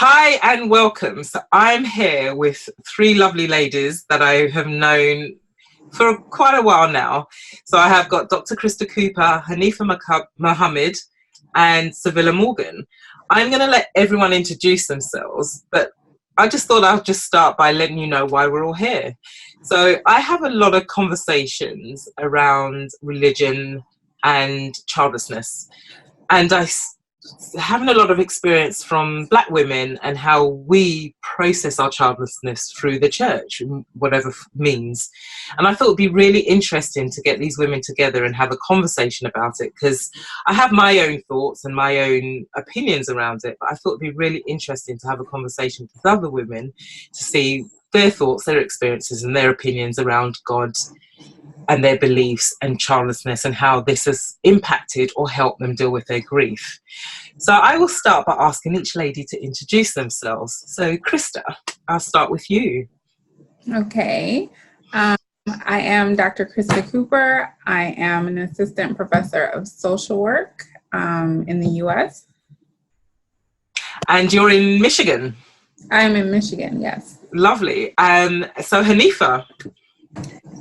Hi and welcome. So I'm here with three lovely ladies that I have known for quite a while now. So I have got Dr. Krista Cooper, Hanifa Mohammed, and Sevilla Morgan. I'm going to let everyone introduce themselves, but I just thought I'll just start by letting you know why we're all here. So I have a lot of conversations around religion and childlessness, and having a lot of experience from Black women and how we process our childlessness through the church, whatever means. And I thought it'd be really interesting to get these women together and have a conversation about it, because I have my own thoughts and my own opinions around it, but I thought it'd be really interesting to have a conversation with other women to see their thoughts, their experiences and their opinions around God and their beliefs and childlessness, and how this has impacted or helped them deal with their grief. So I will start by asking each lady to introduce themselves. So Krista, I'll start with you. Okay. I am Dr. Krista Cooper. I am an assistant professor of social work in the U.S. And you're in Michigan? I'm in Michigan, yes. Lovely. So Hanifa.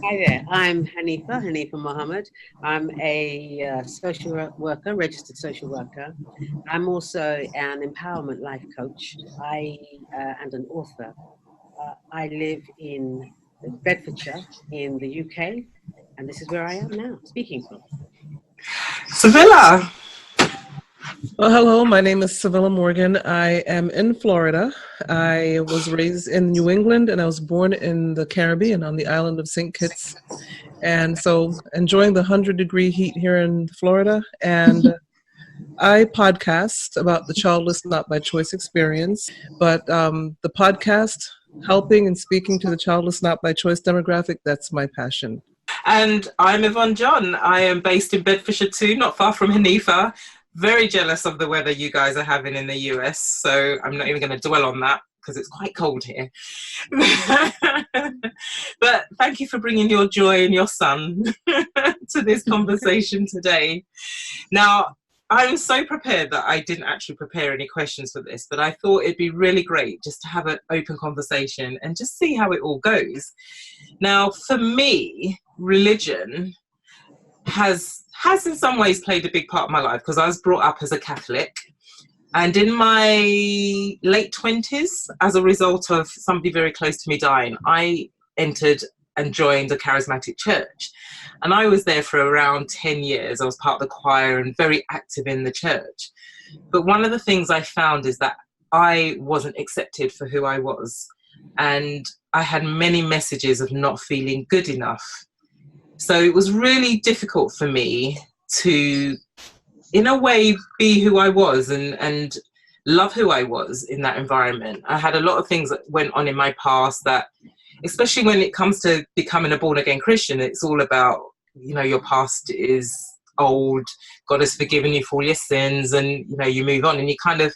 Hi there, I'm Hanifa Mohammed. I'm a social worker, registered social worker. I'm also an empowerment life coach and an author. I live in Bedfordshire in the UK, and this is where I am now, speaking from. Sevilla. Well, hello, my name is Sevilla Morgan. I am in Florida. I was raised in New England and I was born in the Caribbean on the island of St. Kitts. And so enjoying the 100-degree heat here in Florida. And I podcast about the childless not by choice experience, but the podcast, helping and speaking to the childless not by choice demographic, that's my passion. And I'm Yvonne John. I am based in Bedfordshire too, not far from Hanifa. Very jealous of the weather you guys are having in the US, so I'm not even going to dwell on that because it's quite cold here. But thank you for bringing your joy and your sun to this conversation today. Now, I'm so prepared that I didn't actually prepare any questions for this, but I thought it'd be really great just to have an open conversation and just see how it all goes. Now, for me, religion has in some ways played a big part of my life, because I was brought up as a Catholic, and in my late 20s, as a result of somebody very close to me dying, I entered and joined a charismatic church, and I was there for around 10 years. I was part of the choir and very active in the church. But one of the things I found is that I wasn't accepted for who I was, and I had many messages of not feeling good enough. So it was really difficult for me to, in a way, be who I was and love who I was in that environment. I had a lot of things that went on in my past that, especially when it comes to becoming a born-again Christian, it's all about, you know, your past is old, God has forgiven you for all your sins, and, you know, you move on and you kind of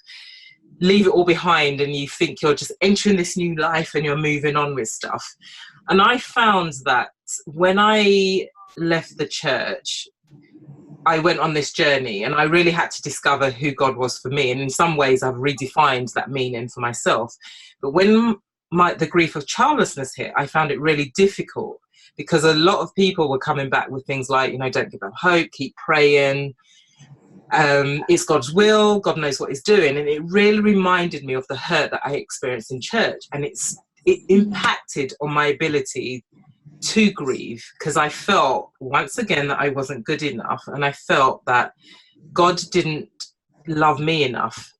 leave it all behind and you think you're just entering this new life and you're moving on with stuff. And I found that when I left the church, I went on this journey and I really had to discover who God was for me. And in some ways, I've redefined that meaning for myself. But when the grief of childlessness hit, I found it really difficult, because a lot of people were coming back with things like, you know, don't give up hope, keep praying. It's God's will, God knows what he's doing. And it really reminded me of the hurt that I experienced in church. And it impacted on my ability to grieve, because I felt once again that I wasn't good enough, and I felt that God didn't love me enough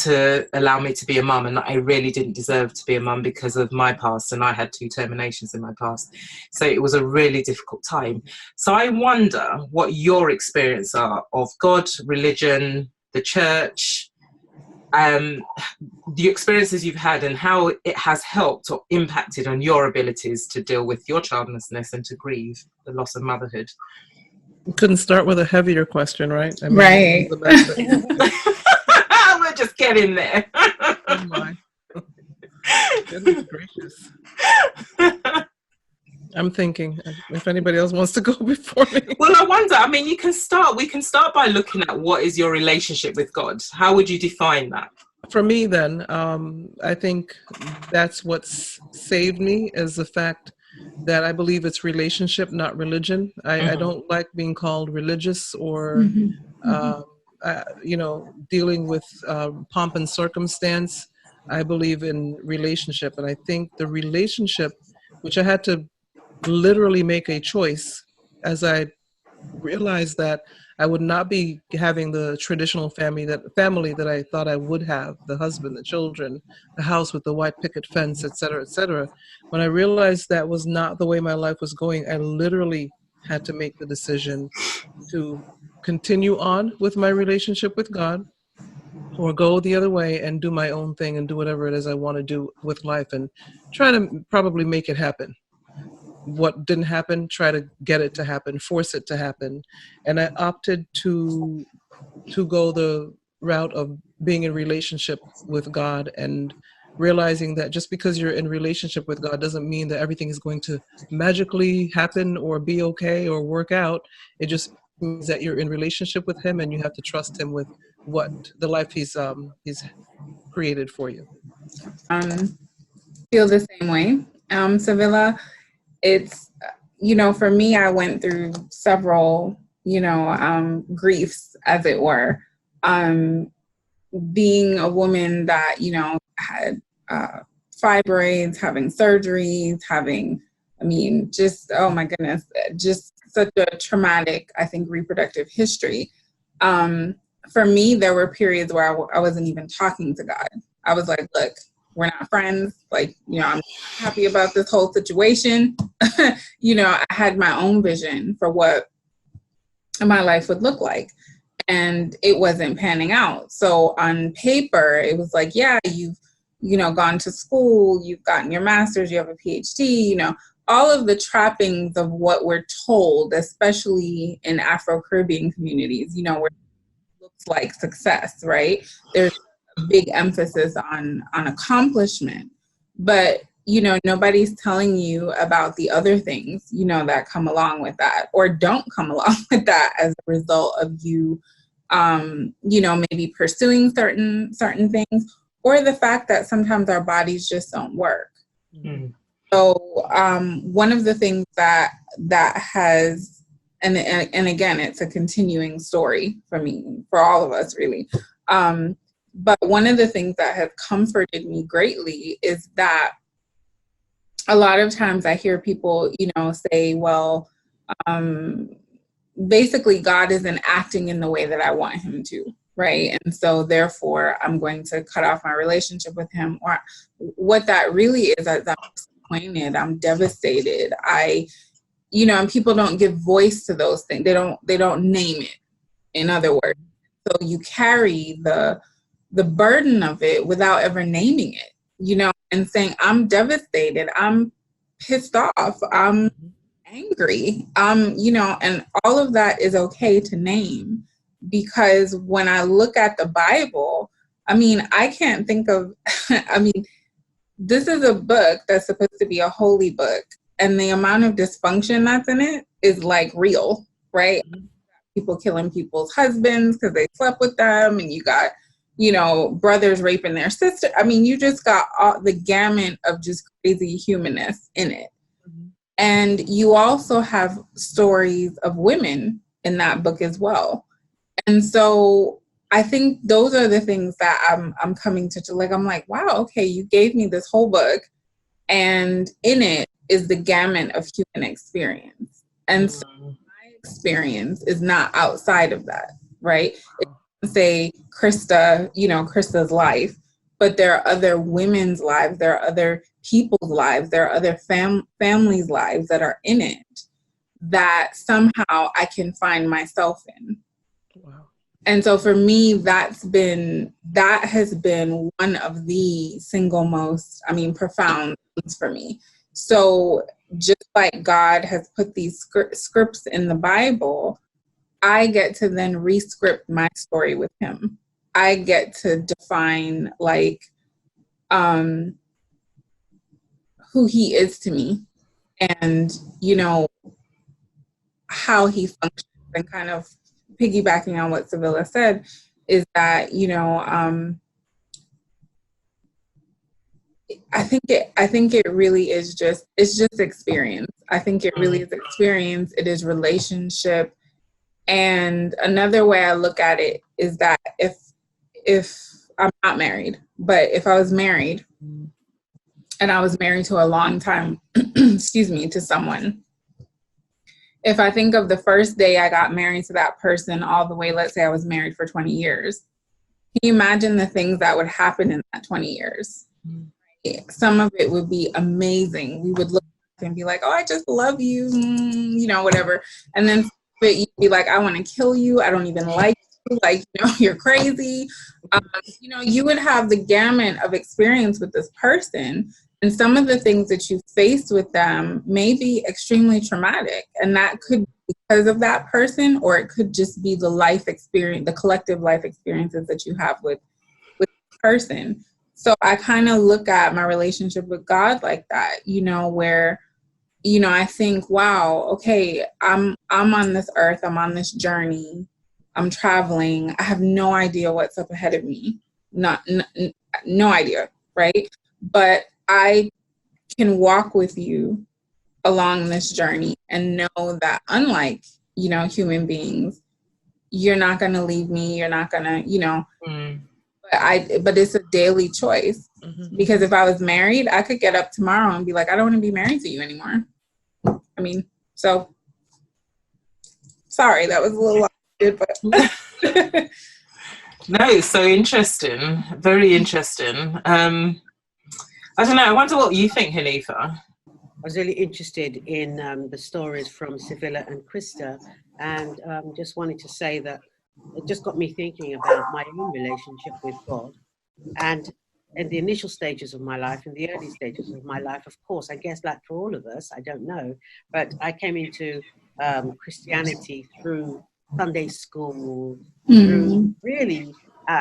to allow me to be a mum, and that I really didn't deserve to be a mum because of my past, and I had 2 terminations in my past. So it was a really difficult time. So I wonder what your experience are of God, religion, the church, the experiences you've had, and how it has helped or impacted on your abilities to deal with your childlessness and to grieve the loss of motherhood. You couldn't start with a heavier question, right? I mean, Right. We're just getting there. Oh my. Goodness gracious. I'm thinking if anybody else wants to go before me. Well, I wonder, I mean, we can start by looking at what is your relationship with God. How would you define that? for me, then, I think that's what's saved me is the fact that I believe it's relationship, not religion. I don't like being called religious or, um, dealing with pomp and circumstance. I believe in relationship. And I think the relationship, which I had to literally make a choice as I realized that I would not be having the traditional family that I thought I would have, the husband, the children, the house with the white picket fence, et cetera, et cetera. When I realized that was not the way my life was going, I literally had to make the decision to continue on with my relationship with God or go the other way and do my own thing and do whatever it is I want to do with life and try to probably make it happen. What didn't happen, try to get it to happen, force it to happen. And I opted to go the route of being in relationship with God and realizing that just because you're in relationship with God doesn't mean that everything is going to magically happen or be okay or work out. It just means that you're in relationship with him and you have to trust him with what the life he's created for you. Feel the same way. Sevilla, it's, for me, I went through several, griefs, as it were. Being a woman that, had fibroids, having surgeries, just, oh my goodness, just such a traumatic, I think, reproductive history. For me, there were periods where I wasn't even talking to God. I was like, look, we're not friends. Like, I'm happy about this whole situation. I had my own vision for what my life would look like. And it wasn't panning out. So on paper, it was like, yeah, you've, gone to school, you've gotten your master's, you have a PhD, all of the trappings of what we're told, especially in Afro-Caribbean communities, where it looks like success, right? There's a big emphasis on accomplishment. But, nobody's telling you about the other things, that come along with that or don't come along with that as a result of you, maybe pursuing certain things, or the fact that sometimes our bodies just don't work. Mm-hmm. So one of the things that has, and again, it's a continuing story for me, for all of us, really. But one of the things that has comforted me greatly is that a lot of times I hear people, say, well, basically God isn't acting in the way that I want him to, right? And so therefore I'm going to cut off my relationship with him. Or what that really is, I'm disappointed, I'm devastated. And people don't give voice to those things. They don't name it, in other words. So you carry the burden of it without ever naming it, and saying, I'm devastated, I'm pissed off, I'm angry, and all of that is okay to name, because when I look at the Bible, I can't think of, this is a book that's supposed to be a holy book, and the amount of dysfunction that's in it is like real, right? People killing people's husbands because they slept with them, and you got, brothers raping their sister. You just got all the gamut of just crazy humanness in it. Mm-hmm. And you also have stories of women in that book as well. And so I think those are the things that I'm coming to like, I'm like, wow, okay, you gave me this whole book, and in it is the gamut of human experience. And so my experience is not outside of that, right? Say Krista's life, but there are other women's lives, there are other people's lives, there are other families' lives that are in it that somehow I can find myself in. Wow. And so for me, that has been one of the single most, profound things for me. So just like God has put these scripts in the Bible, I get to then re-script my story with him. I get to define who he is to me, and how he functions. And kind of piggybacking on what Sevilla said is that I think it really is it's just experience. I think it really is experience. It is relationship. And another way I look at it is that if I'm not married, but if I was married and I was married to a long time, excuse me, to someone, if I think of the first day I got married to that person all the way, let's say I was married for 20 years, can you imagine the things that would happen in that 20 years? Some of it would be amazing. We would look and be like, oh, I just love you, you know, whatever. And then you'd be like, I want to kill you. I don't even like you. Like, you know, you're crazy. You know, you would have the gamut of experience with this person. And some of the things that you faced with them may be extremely traumatic. And that could be because of that person, or it could just be the life experience, the collective life experiences that you have with the person. So I kind of look at my relationship with God like that, you know, where, you know, I think, wow, okay, I'm on this earth, I'm on this journey, I'm traveling, I have no idea what's up ahead of me, no idea, right? But I can walk with you along this journey and know that, unlike, you know, human beings, you're not going to leave me, you're not going to, you know, but it's a daily choice. Because if I was married, I could get up tomorrow and be like, I don't want to be married to you anymore. I mean, so sorry, that was a little long, but no, it's so interesting, very interesting. I don't know, I wonder what you think, Hanifa. I was really interested in the stories from Sevilla and Krista, and just wanted to say that it just got me thinking about my own relationship with God. And in the initial stages of my life, in the early stages of my life, of course, I guess like for all of us, I don't know, but I came into Christianity through Sunday school, through really,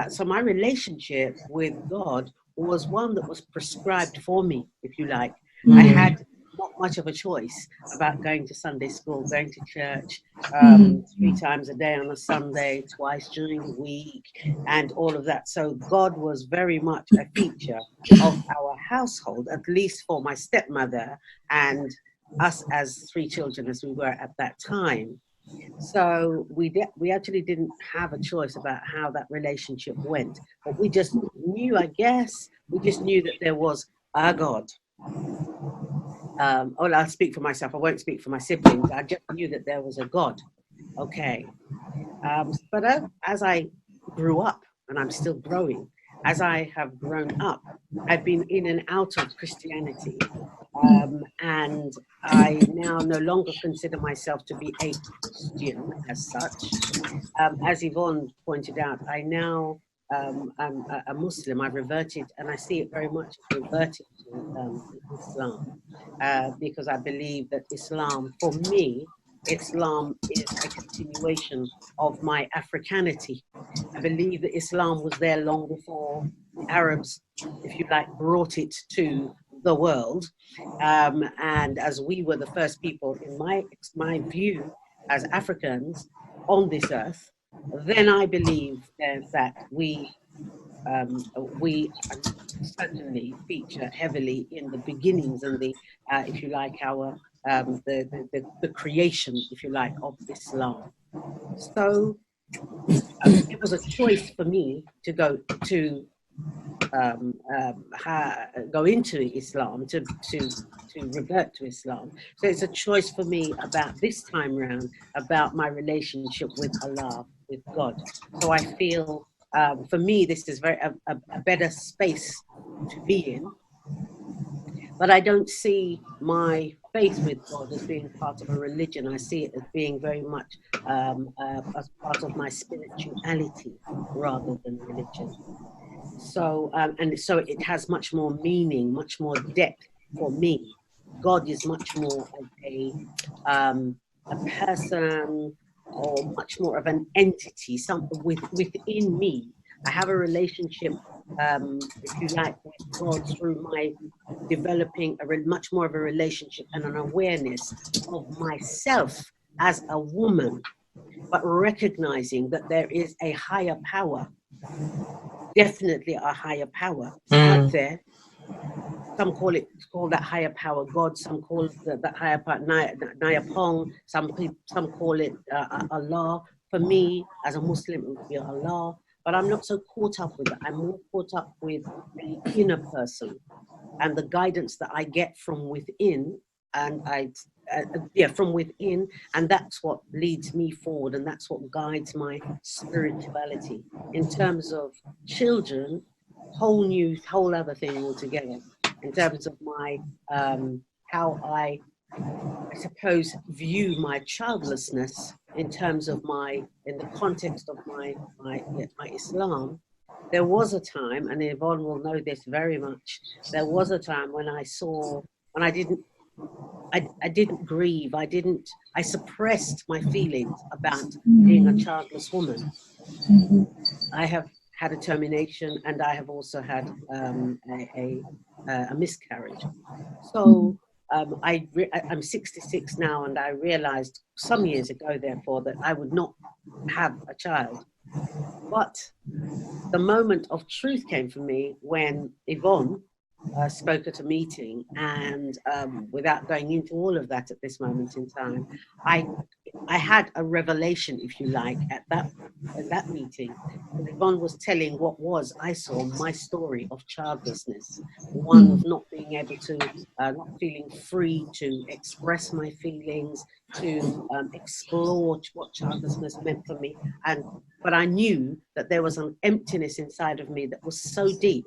so my relationship with God was one that was prescribed for me, if you like. I had not much of a choice about going to Sunday school, going to church 3 times a day on a Sunday, twice during the week, and all of that. So God was very much a feature of our household, at least for my stepmother and us as 3 children as we were at that time. So we actually didn't have a choice about how that relationship went, but we just knew, I guess, we just knew that there was a God. I'll speak for myself. I won't speak for my siblings. I just knew that there was a God. Okay. But as I grew up, and I'm still growing, as I have grown up, I've been in and out of Christianity. And I now no longer consider myself to be a Christian as such. As Yvonne pointed out, I now I'm a Muslim. I've reverted, and I see it very much as reverting to Islam, because I believe that Islam, for me, Islam is a continuation of my Africanity. I believe that Islam was there long before the Arabs, if you like, brought it to the world. And as we were the first people, in my view, as Africans on this earth, then I believe that we certainly feature heavily in the beginnings and the, if you like, our the creation, if you like, of Islam. So it was a choice for me to go into Islam, to revert to Islam. So it's a choice for me about this time round, about my relationship with Allah, with God. So I feel, for me, this is a better space to be in. But I don't see my faith with God as being part of a religion. I see it as being very much as part of my spirituality rather than religion. So, and so it has much more meaning, much more depth for me. God is much more of a person, or much more of an entity, something within me. I have a relationship, if you like, with God through my developing much more of a relationship and an awareness of myself as a woman, but recognizing that there is a higher power, definitely a higher power out there, some call that higher power God, some call that higher power Naya Pong, some call it Allah. For me, as a Muslim, it would be Allah, but I'm not so caught up with it. I'm more caught up with the inner person and the guidance that I get from within, and from within, and that's what leads me forward, and that's what guides my spirituality. In terms of children, whole other thing altogether. In terms of my how I suppose view my childlessness in terms of in the context of my Islam, there was a time, and Yvonne will know this very much, there was a time when I didn't grieve, I suppressed my feelings about being a childless woman. I have had a termination, and I have also had a miscarriage. So I'm 66 now, and I realized some years ago, therefore, that I would not have a child. But the moment of truth came for me when Yvonne spoke at a meeting, and without going into all of that at this moment in time, I had a revelation, if you like, at that meeting. Yvonne was telling I saw my story of childlessness, one of not being able to, not feeling free to express my feelings, to explore what childlessness meant for me. But I knew that there was an emptiness inside of me that was so deep,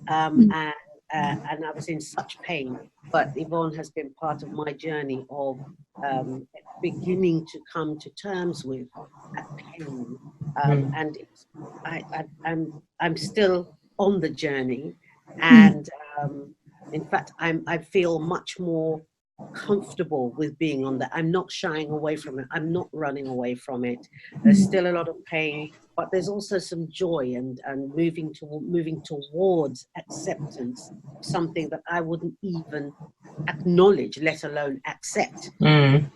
and I was in such pain. But Yvonne has been part of my journey of beginning to come to terms with that pain, and I'm still on the journey, and in fact I feel much more comfortable with being on that. I'm not shying away from it. I'm not running away from it. There's still a lot of pain, but there's also some joy and moving towards acceptance of something that I wouldn't even acknowledge, let alone accept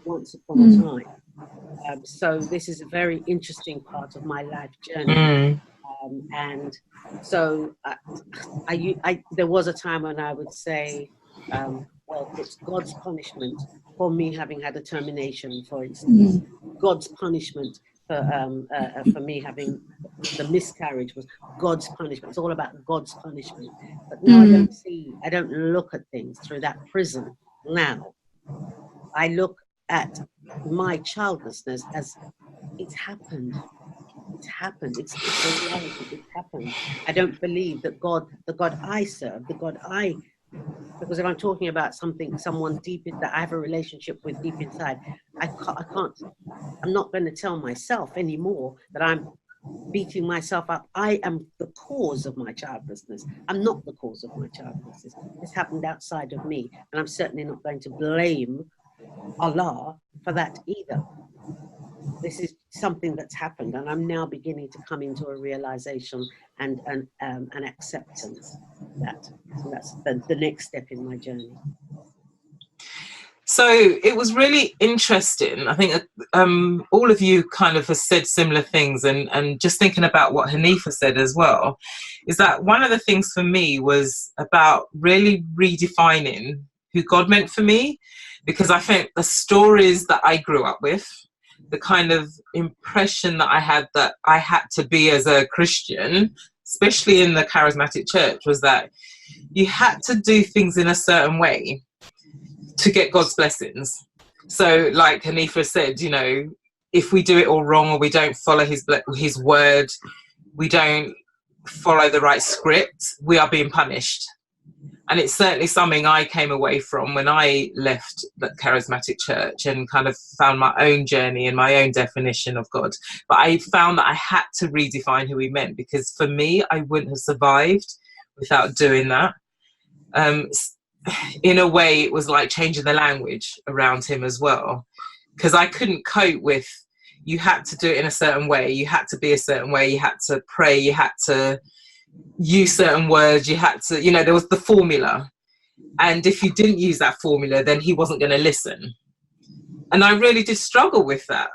once upon a time. So this is a very interesting part of my life journey. And so there was a time when I would say, well, it's God's punishment for me having had a termination, for instance. God's punishment for me having the miscarriage was God's punishment. It's all about God's punishment. But now I don't look at things through that prism now. I look at my childlessness as it's happened. It's happened. It's a reality. It's happened. I don't believe that the God I serve, because if I'm talking about someone deep that I have a relationship with deep inside, I'm not going to tell myself anymore that I'm beating myself up. I am the cause of my childlessness. I'm not the cause of my childlessness. This happened outside of me, and I'm certainly not going to blame Allah for that either. This is something that's happened, and I'm now beginning to come into a realization and an acceptance of that. So that's the next step in my journey. So it was really interesting. I think all of you kind of have said similar things, and just thinking about what Hanifa said as well, is that one of the things for me was about really redefining who God meant for me, because I think the stories that I grew up with, the kind of impression that I had to be as a Christian, especially in the charismatic church, was that you had to do things in a certain way to get God's blessings. So like Hanifa said, you know, if we do it all wrong, or we don't follow his word, we don't follow the right script, we are being punished. And it's certainly something I came away from when I left the charismatic church and kind of found my own journey and my own definition of God. But I found that I had to redefine who he meant, because for me, I wouldn't have survived without doing that. In a way, it was like changing the language around him as well, because I couldn't cope with, you had to do it in a certain way, you had to be a certain way, you had to pray, you had to use certain words, you had to, you know, there was the formula, and if you didn't use that formula, then he wasn't going to listen. And I really did struggle with that.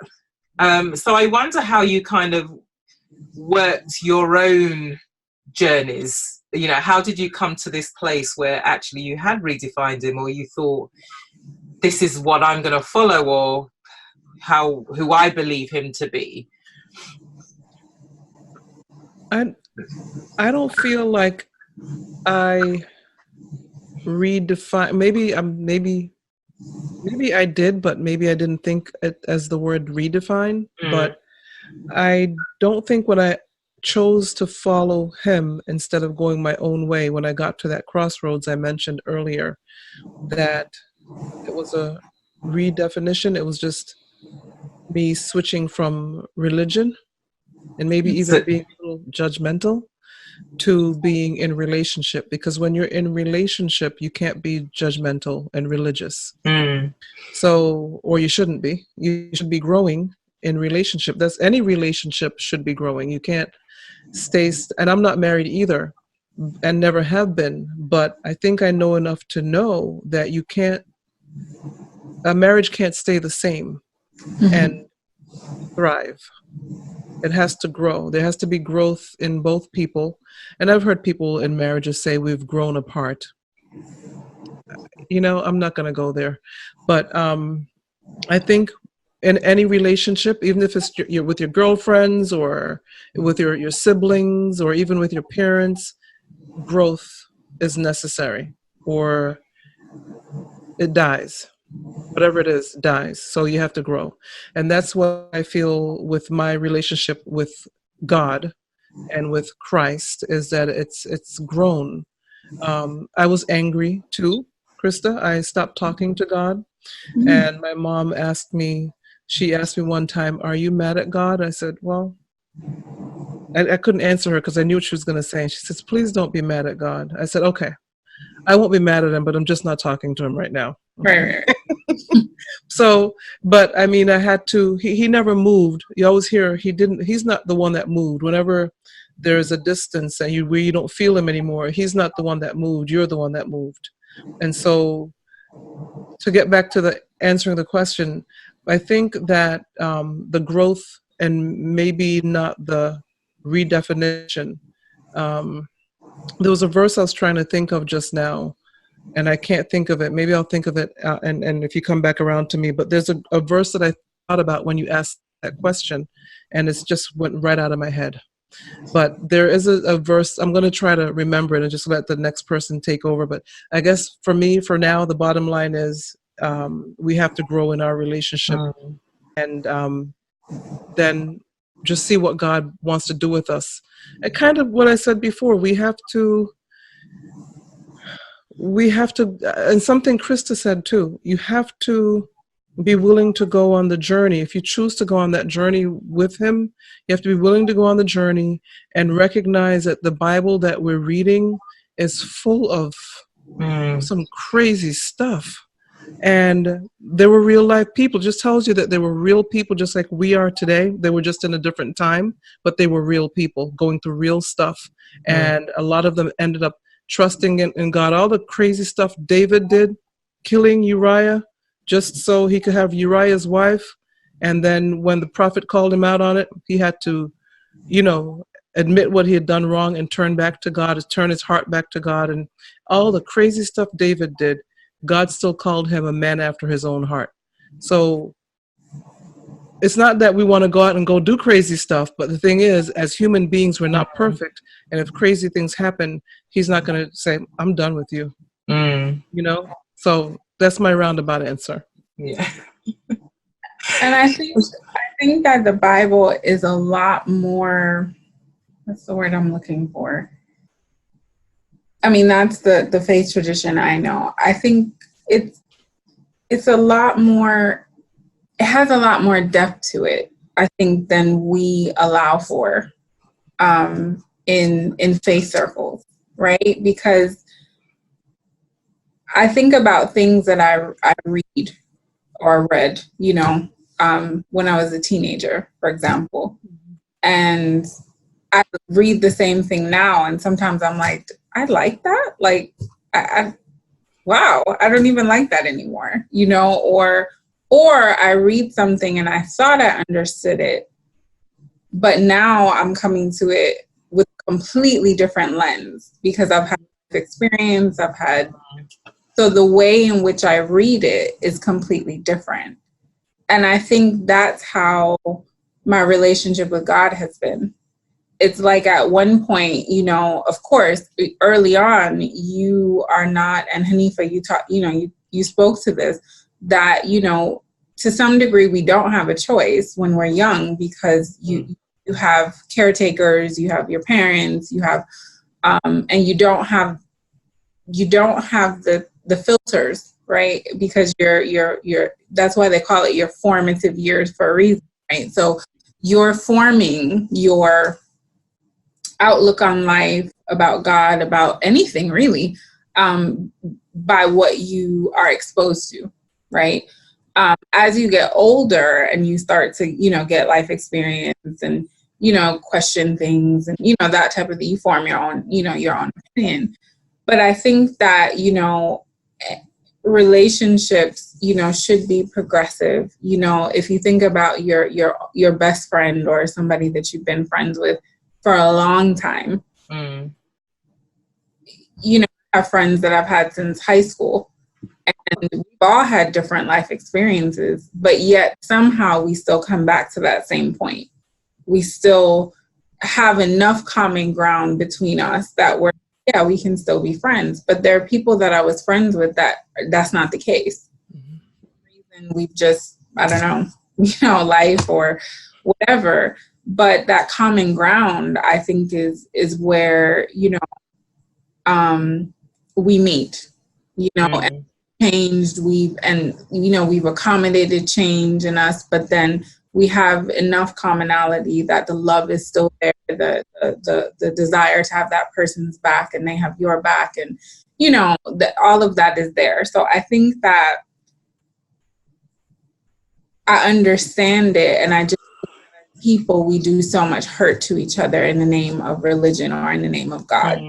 So I wonder how you kind of worked your own journeys how did you come to this place where actually you had redefined him, or you thought, this is what I'm going to follow, or who I believe him to be? I don't feel like I redefine. Maybe I did, but maybe I didn't think it as the word redefine. But I don't think when I chose to follow him instead of going my own way, when I got to that crossroads I mentioned earlier, that it was a redefinition. It was just me switching from religion and maybe even being a little judgmental to being in relationship, because when you're in relationship you can't be judgmental and religious. So, or you shouldn't be. You should be growing in relationship. That's any relationship should be growing. You can't stay and I'm not married either and never have been, but I think I know enough to know that a marriage can't stay the same and thrive. It has to grow. There has to be growth in both people. And I've heard people in marriages say we've grown apart. I'm not going to go there. But I think in any relationship, even if it's with your girlfriends or with your siblings or even with your parents, growth is necessary, or it dies. Whatever it is dies. So you have to grow. And that's what I feel with my relationship with God and with Christ, is that it's grown. I was angry too, Krista. I stopped talking to God. And my mom asked me one time, "Are you mad at God?" I said, well, I couldn't answer her because I knew what she was going to say. And she says, "Please don't be mad at God." I said, "Okay, I won't be mad at him, but I'm just not talking to him right now." Right. So, but I mean, I had to, he never moved. You always hear, he's not the one that moved. Whenever there's a distance and where you don't feel him anymore, he's not the one that moved. You're the one that moved. And so to get back to answering the question, I think that the growth and maybe not the redefinition. There was a verse I was trying to think of just now, and I can't think of it. Maybe I'll think of it, and if you come back around to me. But there's a verse that I thought about when you asked that question, and it's just went right out of my head. But there is a verse, I'm going to try to remember it and just let the next person take over. But I guess for me, for now, the bottom line is we have to grow in our relationship, and then just see what God wants to do with us. And kind of what I said before, we have to, and something Krista said too, you have to be willing to go on the journey. If you choose to go on that journey with him, you have to be willing to go on the journey and recognize that the Bible that we're reading is full of some crazy stuff. And there were real life people. Just tells you that there were real people just like we are today. They were just in a different time, but they were real people going through real stuff. And a lot of them ended up trusting in God. All the crazy stuff David did, killing Uriah just so he could have Uriah's wife. And then when the prophet called him out on it, he had to, admit what he had done wrong and turn back to God, turn his heart back to God. And all the crazy stuff David did, God still called him a man after his own heart. So it's not that we want to go out and go do crazy stuff, but the thing is, as human beings, we're not perfect. And if crazy things happen, he's not going to say, "I'm done with you." So that's my roundabout answer. Yeah. And I think that the Bible is a lot more, what's the word I'm looking for? I mean, that's the faith tradition I know. I think it's a lot more, it has a lot more depth to it, I think, than we allow for in faith circles, right? Because I think about things that I read or read, when I was a teenager, for example. And I read the same thing now, and sometimes I'm like, I like that. Like, wow, I don't even like that anymore, or I read something and I thought I understood it, but now I'm coming to it with a completely different lens because I've had experience, so the way in which I read it is completely different. And I think that's how my relationship with God has been. It's like at one point, of course, early on, you are not, and Hanifa, you spoke to this, that, to some degree, we don't have a choice when we're young because you have caretakers, you have your parents, you have, and you don't have the filters, right? Because you're that's why they call it your formative years for a reason, right? So you're forming your outlook on life, about God, about anything really, by what you are exposed to, right? As you get older and you start to, get life experience and, question things and, that type of thing, you form your own, your own opinion. But I think that, relationships, should be progressive. If you think about your best friend or somebody that you've been friends with for a long time, I have friends that I've had since high school, and we've all had different life experiences, but yet somehow we still come back to that same point. We still have enough common ground between us that we can still be friends. But there are people that I was friends with that's not the case. And we've just, I don't know, life or whatever. But that common ground, I think, is where, we meet, and changed. We've accommodated change in us, but then we have enough commonality that the love is still there, the desire to have that person's back and they have your back, and that all of that is there. So I think that I understand it, and I just, people, we do so much hurt to each other in the name of religion or in the name of God.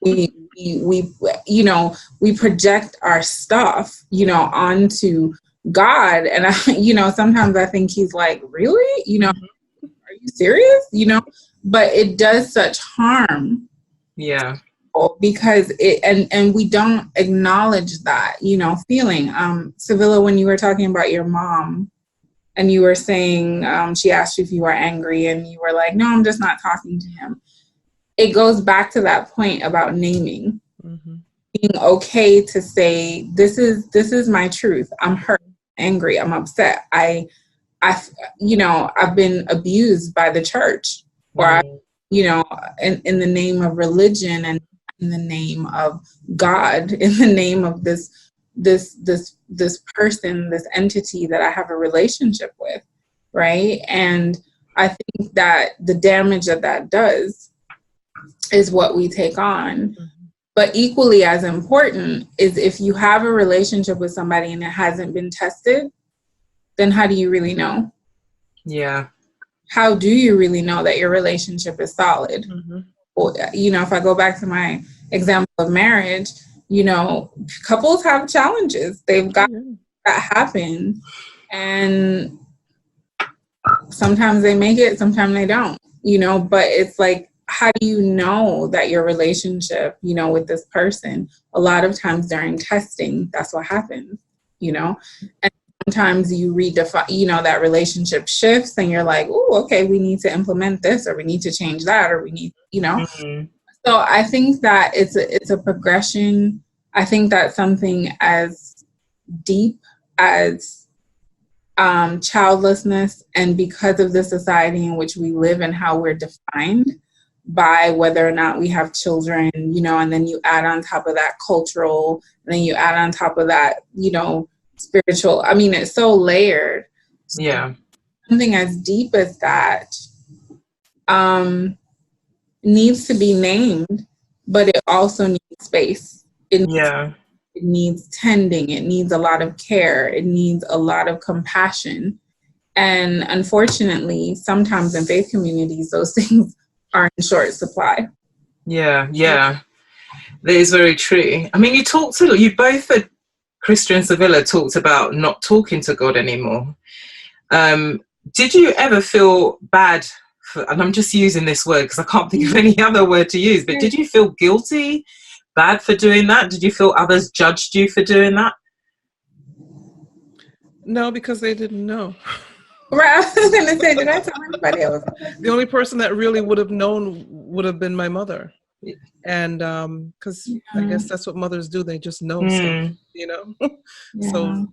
We project our stuff, onto God, and sometimes I think he's like, really, are you serious? But it does such harm. Yeah. Because and we don't acknowledge that, feeling. Sevilla, when you were talking about your mom, and you were saying, she asked you if you were angry, and you were like, no, I'm just not talking to him. It goes back to that point about naming, being okay to say, this is my truth. I'm hurt, angry, I'm upset. I've been abused by the church, or in the name of religion, and in the name of God, in the name of this person, this entity that I have a relationship with, right? And I think that the damage that does is what we take on. But equally as important is, if you have a relationship with somebody and it hasn't been tested, then how do you really know? Yeah. How do you really know that your relationship is solid? Well, if I go back to my example of marriage, couples have challenges. They've got that happen. And sometimes they make it, sometimes they don't, but it's like, how do you know that your relationship, with this person, a lot of times during testing, that's what happens, and sometimes you redefine, that relationship shifts and you're like, oh, okay, we need to implement this, or we need to change that, or we need, So I think that it's a progression. I think that something as deep as childlessness, and because of the society in which we live and how we're defined by whether or not we have children, and then you add on top of that cultural, and then you add on top of that, spiritual. I mean, it's so layered. Yeah. Something as deep as that needs to be named, but it also needs space. It needs tending. It needs a lot of care. It needs a lot of compassion. And unfortunately, sometimes in faith communities, those things are in short supply. Yeah. That is very true. I mean, you both, Krista and Sevilla, talked about not talking to God anymore. Did you ever feel bad and I'm just using this word because I can't think of any other word to use, but did you feel guilty, bad for doing that? Did you feel others judged you for doing that? No, because they didn't know. Right, I was going to say, did I tell anybody else? The only person that really would have known would have been my mother. And because I guess that's what mothers do. They just know stuff, you know? So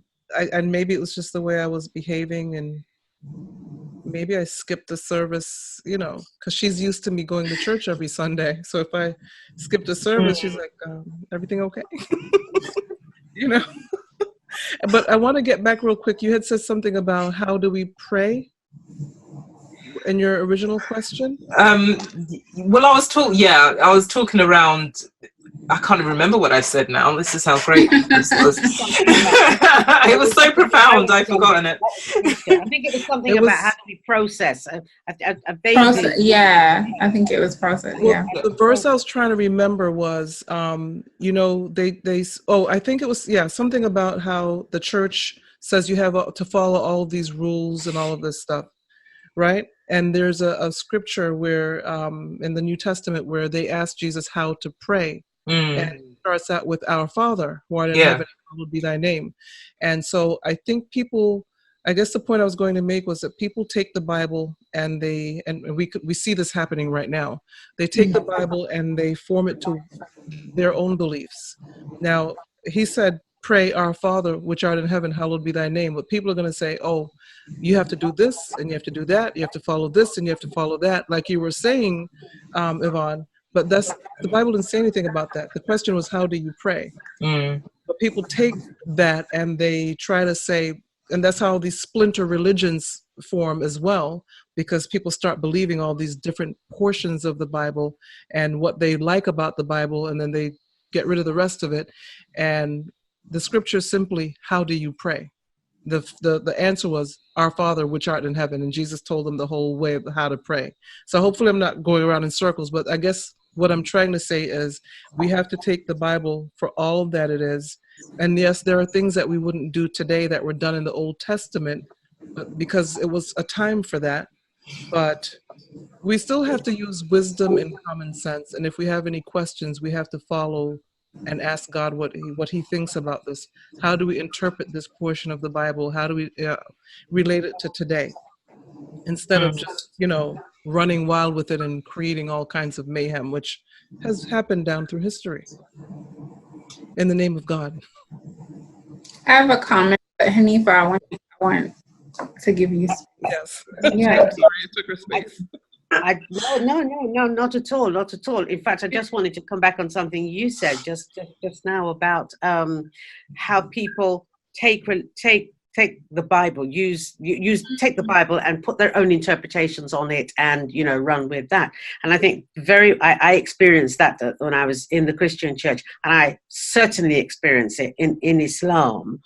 and maybe it was just the way I was behaving, and maybe I skipped the service, you know, because she's used to me going to church every Sunday. So if I skipped a service, she's like, everything okay? You know? But I want to get back real quick. You had said something about how do we pray in your original question? Well, I was talking around. I can't even remember what I said now. This is how great this was. It was so profound, I've forgotten it. I think it was something about how do we process. Yeah, I think it was process. Yeah. Well, the verse I was trying to remember was, you know, I think it was, something about how the church says you have to follow all of these rules and all of this stuff, right? And there's a scripture where, in the New Testament, where they ask Jesus how to pray. And it starts out with our Father, who art in heaven, hallowed be thy name. And so I think I guess the point I was going to make was that people take the Bible and we see this happening right now. They take the Bible and they form it to their own beliefs. Now, he said, pray our Father, which art in heaven, hallowed be thy name. But people are going to say, oh, you have to do this and you have to do that. You have to follow this and you have to follow that. Like you were saying, Yvonne. But the Bible didn't say anything about that. The question was, how do you pray? But people take that and they try to say, and that's how these splinter religions form as well, because people start believing all these different portions of the Bible and what they like about the Bible, and then they get rid of the rest of it. And the scripture is simply, how do you pray? The answer was, our Father, which art in heaven. And Jesus told them the whole way of how to pray. So hopefully I'm not going around in circles, but I guess what I'm trying to say is we have to take the Bible for all that it is. And yes, there are things that we wouldn't do today that were done in the Old Testament, but because it was a time for that. But we still have to use wisdom and common sense. And if we have any questions, we have to follow and ask God what he thinks about this. How do we interpret this portion of the Bible? How do we relate it to today? Instead of just, you know, running wild with it and creating all kinds of mayhem, which has happened down through history. In the name of God. I have a comment, but Hanifa, I want to give you. Yes. Yeah. I'm sorry, it took her space. No, not at all, not at all. In fact, I just wanted to come back on something you said just now about how people take the Bible, take the Bible and put their own interpretations on it, and run with that. And I think I experienced that when I was in the Christian church, and I certainly experience it in Islam.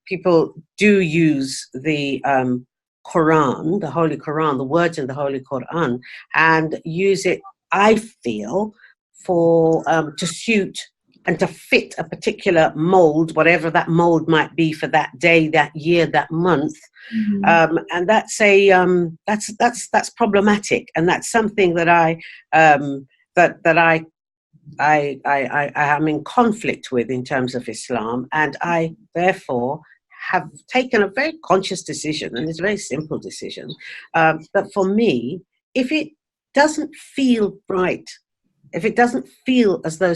People do use the Quran, the Holy Quran, the words in the Holy Quran, and use it, I feel, for to suit and to fit a particular mold, whatever that mold might be for that day, that year, that month. And that's that's problematic, and that's something that I am in conflict with in terms of Islam, and I therefore have taken a very conscious decision, and it's a very simple decision, that for me, if it doesn't feel right, if it doesn't feel as though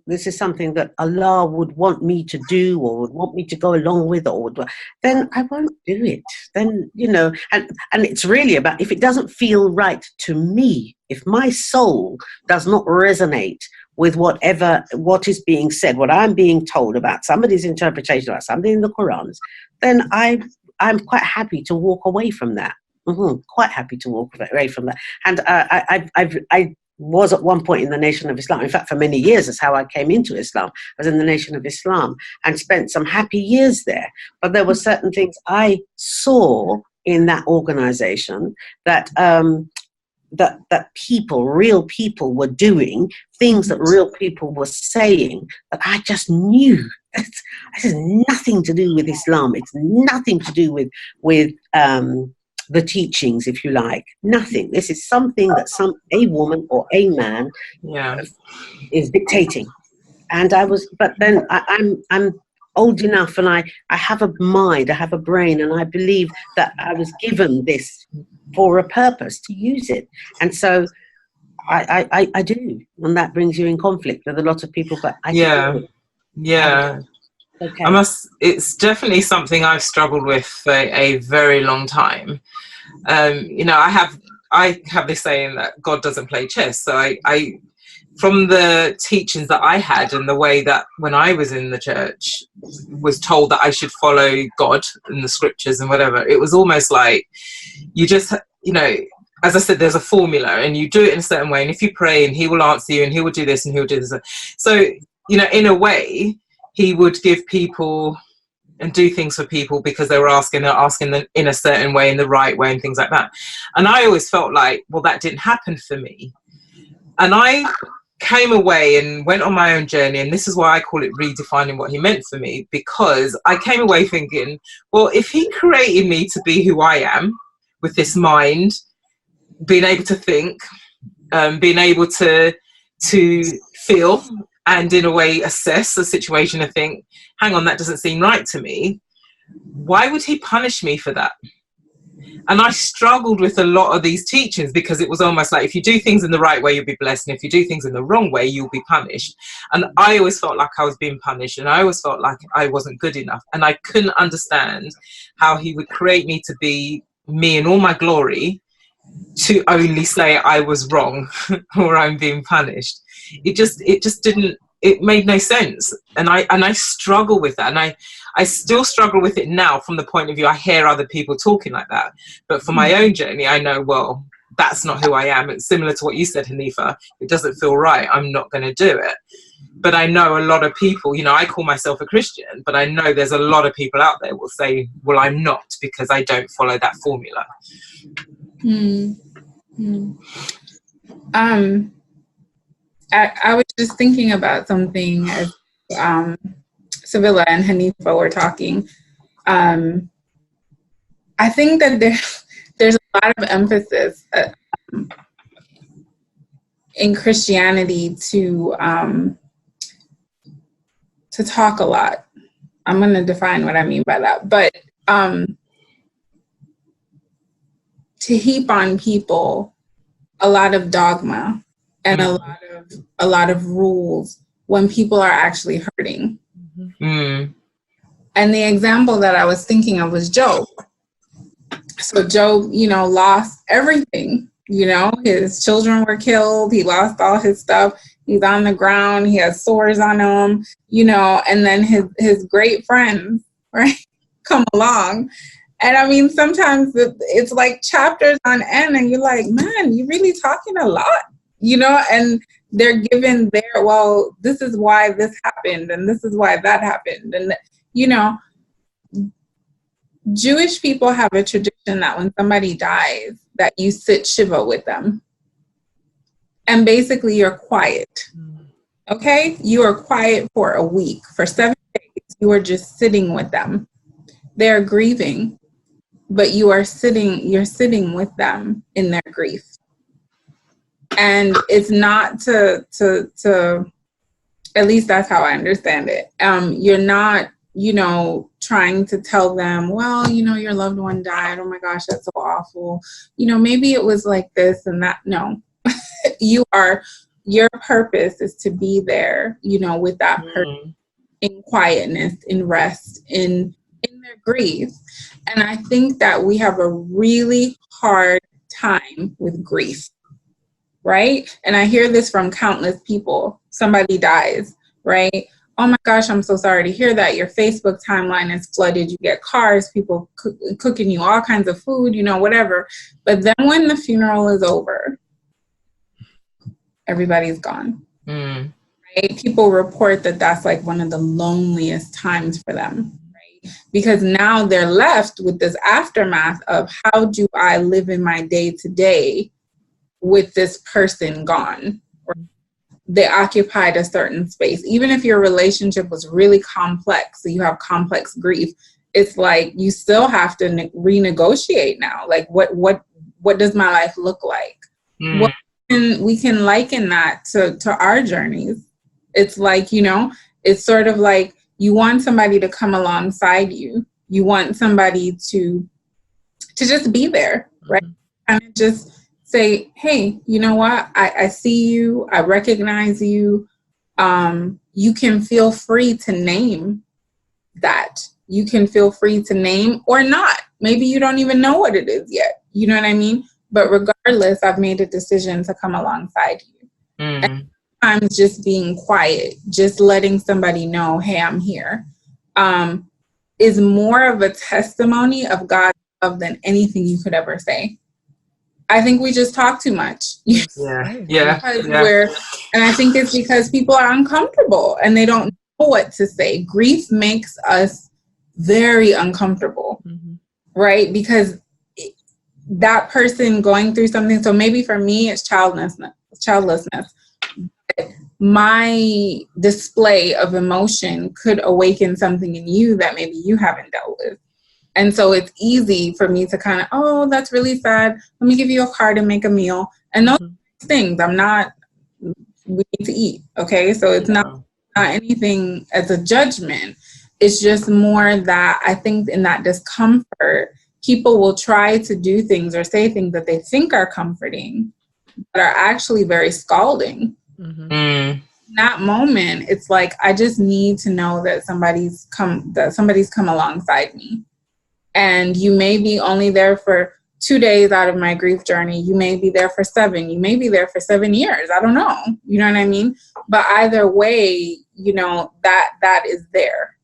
this is something that Allah would want me to do or would want me to go along with, then I won't do it. Then, and it's really about, if it doesn't feel right to me, if my soul does not resonate with what is being said, what I'm being told about somebody's interpretation about something in the Quran, then I'm quite happy to walk away from that. Quite happy to walk away from that. And I was at one point in the Nation of Islam. In fact, for many years, that's how I came into Islam. I was in the Nation of Islam and spent some happy years there. But there were certain things I saw in that organization that real people were doing, things that real people were saying, that I just knew. This has nothing to do with Islam. It's nothing to do with the teachings, if you like. Nothing. This is something that a woman or a man is dictating. And but then I'm old enough, and I have a mind, I have a brain, and I believe that I was given this for a purpose, to use it. And so I do, and that brings you in conflict with a lot of people. But Okay. It's definitely something I've struggled with for a very long time. You know, I have this saying that God doesn't play chess. So I from the teachings that I had, and the way that when I was in the church was told that I should follow God and the scriptures and whatever, it was almost like you just, you know, as I said, there's a formula and you do it in a certain way. And if you pray, and he will answer you, and he will do this and he will do this. So, you know, in a way, he would give people and do things for people because they're asking them in a certain way, in the right way, and things like that. And I always felt like, well, that didn't happen for me. And I came away and went on my own journey, and this is why I call it redefining what he meant for me, because I came away thinking, well, if he created me to be who I am, with this mind, being able to think, being able to feel, and in a way assess the situation and think, hang on, that doesn't seem right to me, why would he punish me for that? And I struggled with a lot of these teachings, because it was almost like, if you do things in the right way, you'll be blessed, and if you do things in the wrong way, you'll be punished. And I always felt like I was being punished, and I always felt like I wasn't good enough, and I couldn't understand how he would create me to be me in all my glory, to only say I was wrong or I'm being punished. It just didn't, it made no sense. And I struggle with that. And I still struggle with it now, from the point of view, I hear other people talking like that. But for my own journey, I know, well, that's not who I am. It's similar to what you said, Hanifa. It doesn't feel right. I'm not going to do it. But I know a lot of people, you know, I call myself a Christian, but I know there's a lot of people out there will say, well, I'm not, because I don't follow that formula. I was just thinking about something as Sevilla and Hanifa were talking. I think that there's a lot of emphasis in Christianity to talk a lot. I'm going to define what I mean by that, but to heap on people a lot of dogma and a lot of rules when people are actually hurting. And the example that I was thinking of was Job. So Job, you know, lost everything. You know, his children were killed. He lost all his stuff. He's on the ground. He has sores on him, you know, and then his great friends, right, come along. And I mean, sometimes it's like chapters on end, and you're like, man, you're really talking a lot, you know, and they're given well, this is why this happened, and this is why that happened. And, you know, Jewish people have a tradition that when somebody dies, that you sit Shiva with them. And basically you're quiet. Okay? You are quiet for a week. For 7 days, you are just sitting with them. They're grieving, but you're sitting with them in their grief. And it's not to at least that's how I understand it. You're not, you know, trying to tell them, well, you know, your loved one died. Oh my gosh, that's so awful. You know, maybe it was like this and that. No, your purpose is to be there, you know, with that person in quietness, in rest, in their grief. And I think that we have a really hard time with grief, right? And I hear this from countless people. Somebody dies, right? Oh my gosh, I'm so sorry to hear that. Your Facebook timeline is flooded. You get cars, people cooking you all kinds of food, you know, whatever. But then when the funeral is over, everybody's gone. Right? People report that that's like one of the loneliest times for them, right? Because now they're left with this aftermath of, how do I live in my day to day with this person gone? They occupied a certain space. Even if your relationship was really complex, so you have complex grief, it's like you still have to renegotiate now. Like, what does my life look like? What we can liken that to our journeys. It's like, you know, it's sort of like you want somebody to come alongside you. You want somebody to just be there, right? And just say, hey, you know what? I see you. I recognize you. You can feel free to name that. You can feel free to name or not. Maybe you don't even know what it is yet. You know what I mean? But regardless, I've made a decision to come alongside you. And sometimes just being quiet, just letting somebody know, hey, I'm here, is more of a testimony of God's love than anything you could ever say. I think we just talk too much. Yeah. And I think it's because people are uncomfortable and they don't know what to say. Grief makes us very uncomfortable, right? Because that person going through something, so maybe for me it's childlessness. My display of emotion could awaken something in you that maybe you haven't dealt with. And so it's easy for me to kind of, oh, that's really sad. Let me give you a card and make a meal. And those things, we need to eat. Okay. So it's not anything as a judgment. It's just more that I think in that discomfort, people will try to do things or say things that they think are comforting, but are actually very scalding. In that moment, it's like, I just need to know that somebody's come alongside me. And you may be only there for 2 days out of my grief journey. You may be there for 7. You may be there for 7 years. I don't know. You know what I mean? But either way, you know, that is there.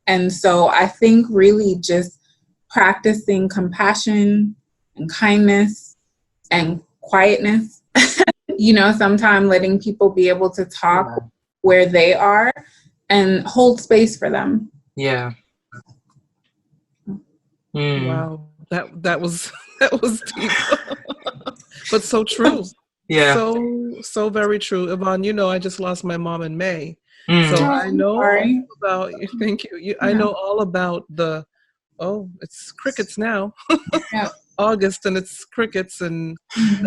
And so I think really just practicing compassion and kindness and quietness, you know, sometimes letting people be able to talk where they are and hold space for them. Yeah. Wow, that was deep, but so true. Yeah, so very true. Yvonne, you know, I just lost my mom in May, so I know all about. Thank you. I know all about it's crickets now. August and it's crickets, and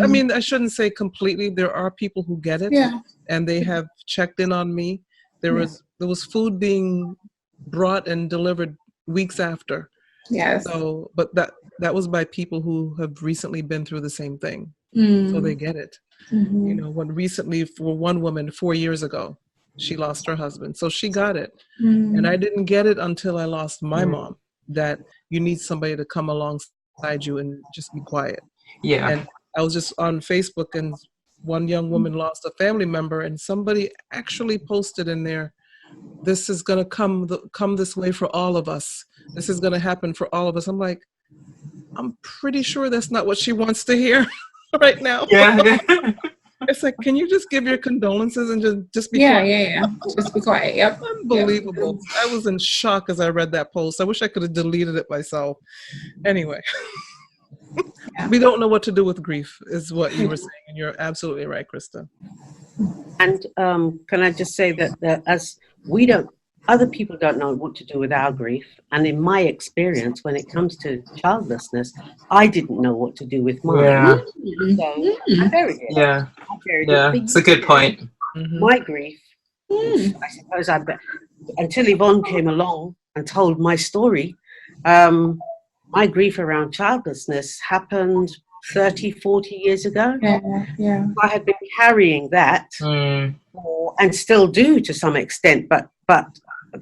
I mean, I shouldn't say completely. There are people who get it, and they have checked in on me. There was food being brought and delivered weeks after. Yes. So, but that was by people who have recently been through the same thing, so they get it. You know, recently for one woman 4 years ago, she lost her husband, so she got it, and I didn't get it until I lost my mom. That you need somebody to come alongside you and just be quiet. Yeah. And I was just on Facebook, and one young woman lost a family member, and somebody actually posted in there, this is going to come this way for all of us. This is going to happen for all of us. I'm like, I'm pretty sure that's not what she wants to hear right now. Yeah. It's like, can you just give your condolences and just be quiet? Yeah. Just be quiet. Yep. Unbelievable. I was in shock as I read that post. I wish I could have deleted it myself. Anyway, we don't know what to do with grief is what you were saying. And you're absolutely right, Krista. And can I just say that as other people don't know what to do with our grief. And in my experience, when it comes to childlessness, I didn't know what to do with mine. Yeah. So I buried it. Yeah. It's a good point. My grief, I suppose until Yvonne came along and told my story, my grief around childlessness happened 30, 40 years ago. Yeah. I had been carrying that and still do to some extent, but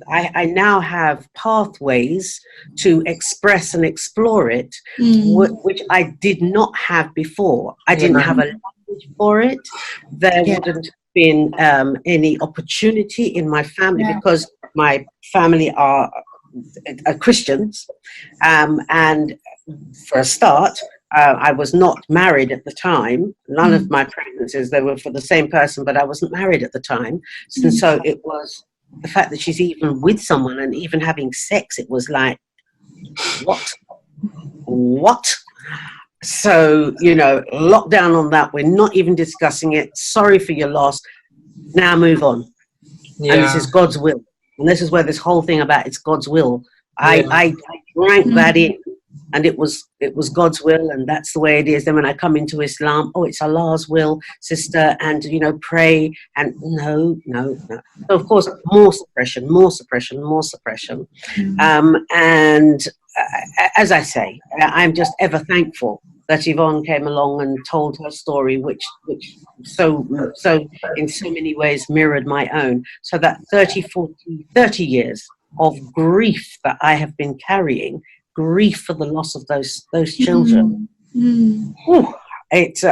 I now have pathways to express and explore it, which I did not have before. I didn't have a language for it. There wouldn't have been any opportunity in my family because my family are Christians. And for a start, I was not married at the time. None of my pregnancies, they were for the same person, but I wasn't married at the time. And so it was the fact that she's even with someone and even having sex, it was like, what? So, you know, lockdown on that. We're not even discussing it. Sorry for your loss. Now move on. And this is God's will. And this is where this whole thing about it's God's will. I drank that in, and it was God's will, and that's the way it is. Then when I come into Islam, oh, it's Allah's will, sister, and pray, and no. So of course, more suppression, and as I say, I'm just ever thankful that Yvonne came along and told her story, which so in so many ways mirrored my own. So that 30 years of grief that I have been carrying, grief for the loss of those children. Whew, it's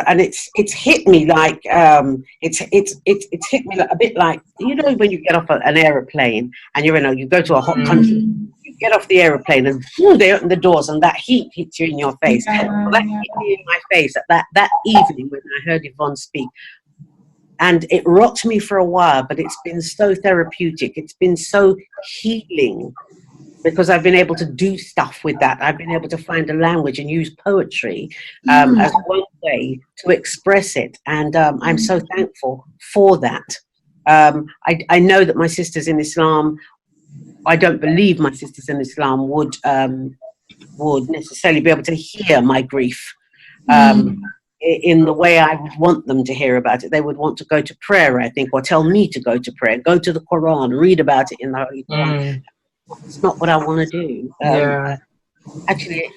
hit me like it's hit me like, a bit like when you get off an aeroplane and you go to a hot country. Get off the aeroplane and they open the doors and that heat hits you in your face. Well, that hit me in my face that evening when I heard Yvonne speak. And it rocked me for a while, but it's been so therapeutic. It's been so healing because I've been able to do stuff with that. I've been able to find a language and use poetry as one way to express it. And I'm so thankful for that. I know that my sisters in Islam, I don't believe my sisters in Islam would necessarily be able to hear my grief in the way I would want them to hear about it. They would want to go to prayer, I think, or tell me to go to prayer, go to the Quran, read about it in the Holy Quran. It's not what I want to do. Actually,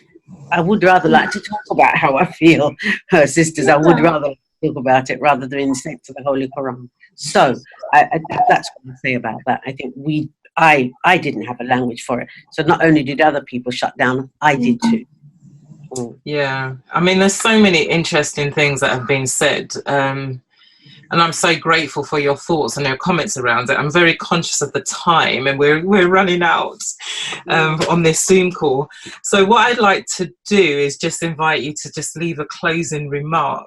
I would rather like to talk about how I feel, her sisters. I would rather talk about it rather than sent to the Holy Quran. So that's what I say about that. I think I didn't have a language for it. So not only did other people shut down, I did too. Yeah, I mean, there's so many interesting things that have been said. And I'm so grateful for your thoughts and your comments around it. I'm very conscious of the time and we're running out on this Zoom call. So what I'd like to do is just invite you to just leave a closing remark,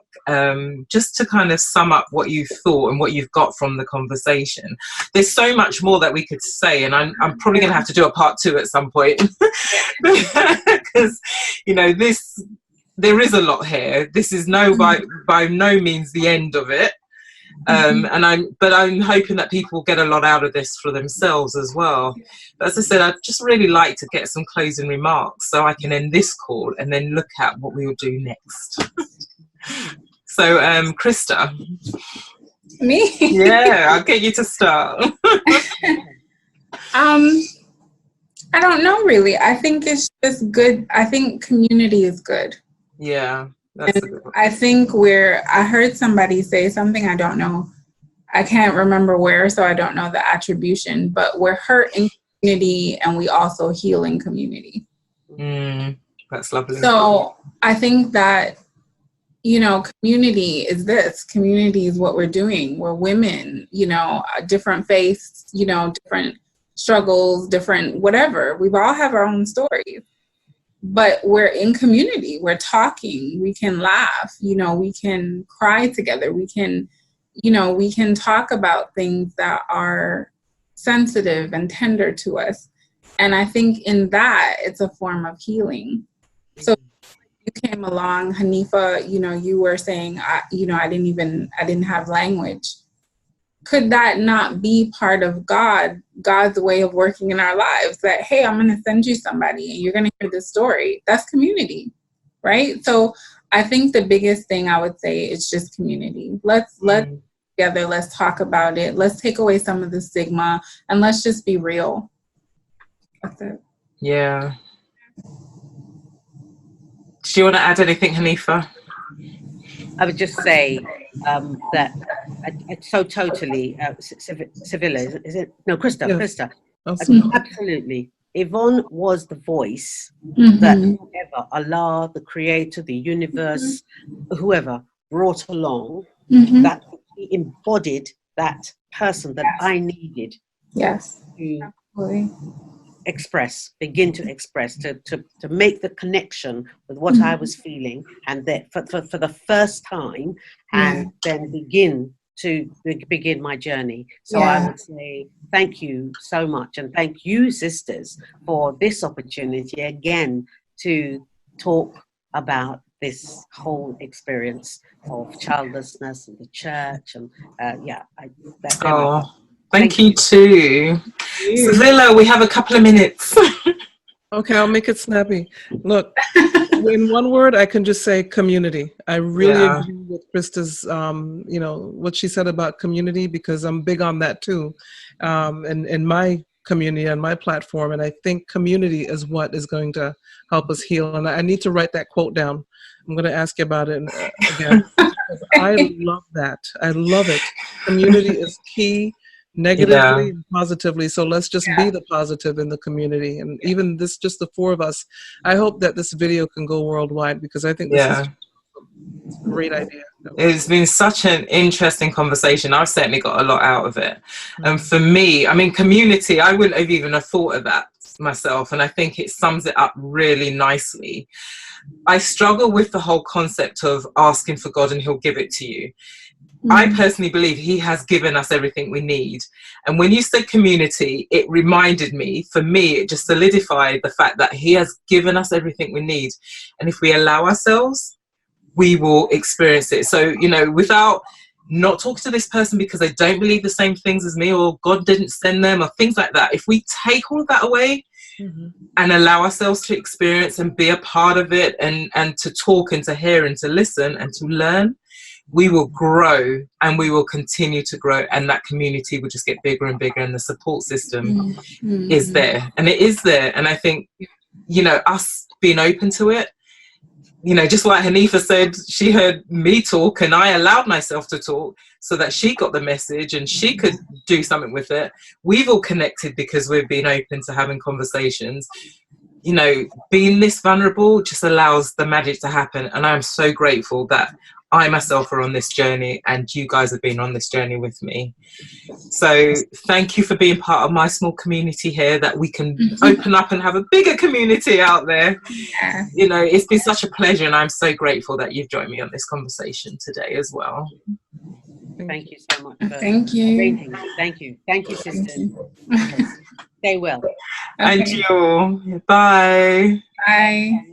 just to kind of sum up what you've thought and what you've got from the conversation. There's so much more that we could say, and I'm probably going to have to do a part 2 at some point because, there is a lot here. This is by no means the end of it. And I'm hoping that people will get a lot out of this for themselves as well. But as I said, I'd just really like to get some closing remarks so I can end this call and then look at what we will do next. So, Krista. Me? Yeah, I'll get you to start. I don't know really. I think it's just good. I think community is good. Yeah. I think I heard somebody say something, I don't know, I can't remember where, so I don't know the attribution, but we're hurt in community and we also heal in community. That's lovely. So I think that, community is this. Community is what we're doing. We're women, different faiths, different struggles, different whatever. We've all have our own stories. But we're in community, we're talking, we can laugh, we can cry together, we can talk about things that are sensitive and tender to us. And I think in that, it's a form of healing. So you came along, Hanifa, you were saying, I didn't have language. Could that not be part of God's way of working in our lives? That, hey, I'm going to send you somebody and you're going to hear this story. That's community, right? So I think the biggest thing I would say is just community. Let's together, let's talk about it. Let's take away some of the stigma and let's just be real. That's it. Yeah. Do you want to add anything, Hanifa? I would just say that it's so totally Sevilla, is it? No, Krista. Yes. Krista. Absolutely. Absolutely. Yvonne was the voice Mm-hmm. that whoever, Allah, the creator, the universe, whoever brought along, Mm-hmm. that he embodied that person that I needed Yes. to Absolutely. begin to express, to make the connection with what I was feeling, and that for the first time, and then begin my journey. So I would say thank you so much, and thank you, sisters, for this opportunity again to talk about this whole experience of childlessness and the church, and Thank you too. Sevilla, we have a couple of minutes. Okay, I'll make it snappy. Look, in one word, I can just say community. I really agree with Krista's, what she said about community, because I'm big on that too, in my community and my platform. And I think community is what is going to help us heal. And I need to write that quote down. I'm going to ask you about it again. I love that. I love it. Community is key. Negatively and positively, so let's just be the positive in the community. And even this, just the four of us, I hope that this video can go worldwide, because I think this is a great idea. It's been such an interesting conversation. I've certainly got a lot out of it. And for me, I mean, community, I wouldn't have even have thought of that myself, and I think it sums it up really nicely. I struggle with the whole concept of asking for God and he'll give it to you. I personally believe he has given us everything we need. And when you said community, it reminded me, for me, it just solidified the fact that he has given us everything we need. And if we allow ourselves, we will experience it. So, without not talking to this person because they don't believe the same things as me, or God didn't send them, or things like that, if we take all of that away and allow ourselves to experience and be a part of it, and to talk and to hear and to listen and to learn, we will grow, and we will continue to grow, and that community will just get bigger and bigger, and the support system is there, and it is there. And I think, us being open to it, just like Hanifa said, she heard me talk and I allowed myself to talk so that she got the message and she could do something with it. We've all connected because we've been open to having conversations. Being this vulnerable just allows the magic to happen, and I'm so grateful that I myself are on this journey and you guys have been on this journey with me. So thank you for being part of my small community here, that we can open up and have a bigger community out there. It's been such a pleasure, and I'm so grateful that you've joined me on this conversation today as well. Thank you so much. Thank you. Thank you, sister. Stay well. And you. Bye. Bye.